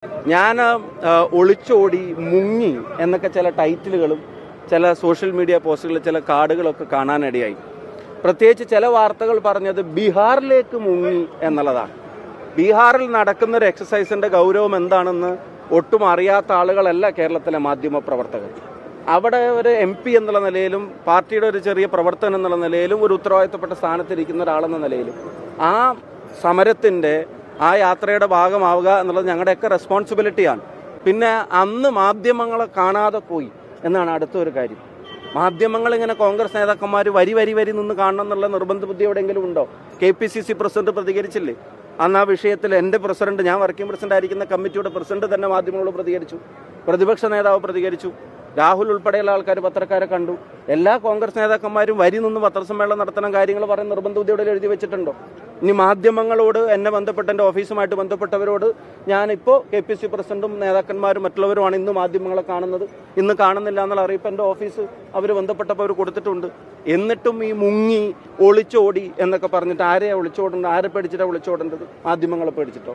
ഞാൻ ഒളിച്ചോടി മുങ്ങി എന്നൊക്കെ ചില ടൈറ്റിലുകളും ചില സോഷ്യൽ മീഡിയ പോസ്റ്റുകളിൽ ചില കാർഡുകളൊക്കെ കാണാനിടയായി. പ്രത്യേകിച്ച് ചില വാർത്തകൾ പറഞ്ഞത് ബീഹാറിലേക്ക് മുങ്ങി എന്നുള്ളതാണ്. ബീഹാറിൽ നടക്കുന്ന ഒരു എക്സസൈസിൻ്റെ ഗൗരവം എന്താണെന്ന് ഒട്ടും അറിയാത്ത ആളുകളല്ല കേരളത്തിലെ മാധ്യമ പ്രവർത്തകർ. അവിടെ ഒരു MP എന്നുള്ള നിലയിലും പാർട്ടിയുടെ ഒരു ചെറിയ പ്രവർത്തനം എന്നുള്ള നിലയിലും ഒരു ഉത്തരവാദിത്തപ്പെട്ട സ്ഥാനത്തിരിക്കുന്ന ഒരാളെന്ന നിലയിലും ആ സമരത്തിൻ്റെ ആ യാത്രയുടെ ഭാഗമാവുക എന്നുള്ളത് ഞങ്ങളുടെയൊക്കെ റെസ്പോൺസിബിലിറ്റിയാണ്. പിന്നെ അന്ന് മാധ്യമങ്ങളെ കാണാതെ പോയി എന്നാണ് അടുത്തൊരു കാര്യം. മാധ്യമങ്ങൾ ഇങ്ങനെ കോൺഗ്രസ് നേതാക്കന്മാർ വരി നിന്ന് കാണണം എന്നുള്ള നിർബന്ധ ബുദ്ധി എവിടെയെങ്കിലും ഉണ്ടോ? KPCC പ്രസിഡന്റ് പ്രതികരിച്ചില്ലേ? അന്ന് ആ വിഷയത്തിൽ എൻ്റെ പ്രസിഡന്റ്, ഞാൻ വർക്കിംഗ് പ്രസിഡന്റ് ആയിരിക്കുന്ന കമ്മിറ്റിയുടെ പ്രസിഡന്റ് തന്നെ മാധ്യമങ്ങളോട് പ്രതികരിച്ചു, പ്രതിപക്ഷ നേതാവ് പ്രതികരിച്ചു, രാഹുൽ ഉൾപ്പെടെയുള്ള ആൾക്കാർ പത്രക്കാരെ കണ്ടു. എല്ലാ കോൺഗ്രസ് നേതാക്കന്മാരും വരി നിന്ന് പത്രസമ്മേളനം നടത്തണം, കാര്യങ്ങൾ പറയുന്ന നിർബന്ധ ബുദ്ധിയോടെ എഴുതി വെച്ചിട്ടുണ്ടോ? ഇനി മാധ്യമങ്ങളോട് എന്നെ ബന്ധപ്പെട്ട എൻ്റെ ഓഫീസുമായിട്ട് ബന്ധപ്പെട്ടവരോട് ഞാനിപ്പോൾ KPCC പ്രസിഡന്റും നേതാക്കന്മാരും മറ്റുള്ളവരുമാണ് ഇന്ന് മാധ്യമങ്ങളെ കാണുന്നത്, ഇന്ന് കാണുന്നില്ല എന്നുള്ള അറിയിപ്പ് എൻ്റെ ഓഫീസ് അവർ ബന്ധപ്പെട്ടപ്പോൾ അവർ കൊടുത്തിട്ടുണ്ട്. എന്നിട്ടും ഈ മുങ്ങി ഒളിച്ചോടി എന്നൊക്കെ പറഞ്ഞിട്ട് ആരെയാണ് ഒളിച്ചോടേണ്ടത്? ആരെ പേടിച്ചിട്ടാണ് ഒളിച്ചോടേണ്ടത്? മാധ്യമങ്ങളെ പേടിച്ചിട്ടോ?